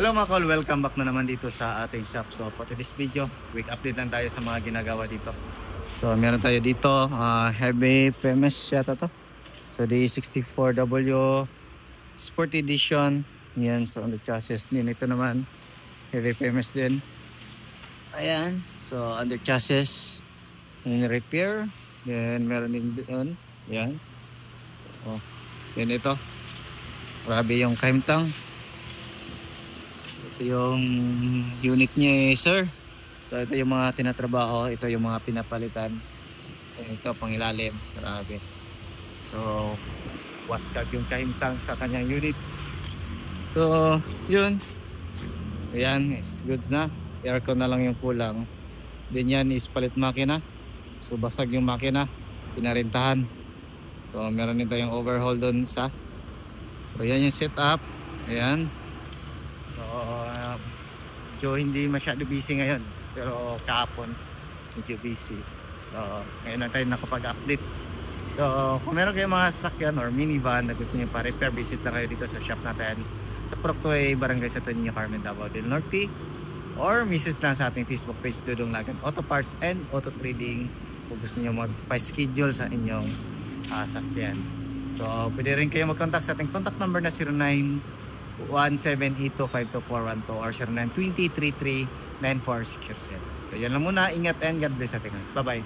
Hello mga call, welcome back na naman dito sa ating shop. So for today's video, quick update lang tayo sa mga ginagawa dito. So meron tayo dito, heavy PMS yata to. So the 64W Sport Edition. Yan, so under chassis din. Ito naman, heavy PMS din. Ayan, so under chassis, yung repair. Then meron din doon. Yan. Oh, yan ito. Grabe yung kaimtang. Yung unit niya sir. So ito yung mga tinatrabaho, ito yung mga pinapalitan. Ito pang ilalim, grabe. So waskag yung kahimtang sa kanyang unit. So yun. Ayan, is goods na. Aircon na lang yung kulang. Then yan is palit makina. So basag yung makina, pinarintahan. So meron din tayong overhaul doon sa. So yan yung setup. Ayan. So hindi masyado busy ngayon, pero kahapon medyo busy. So ngayon na tayo nakapag-update. So kung meron kayong mga sasakyan or minivan na gusto niyo pa-repair, visit lang kayo dito sa shop natin sa Proctoy, Barangay Santo Niño, Carmen, Davao del Norte, or message lang sa ating Facebook page, Dudong Lagan Auto Parts and Auto Trading, kung gusto niyo magpa-schedule sa inyong sasakyan. So pwede rin kayo mag-contact sa ating contact number na 0917825241 or 0920339467. So yan lang muna, ingat and God bless ating. Bye bye.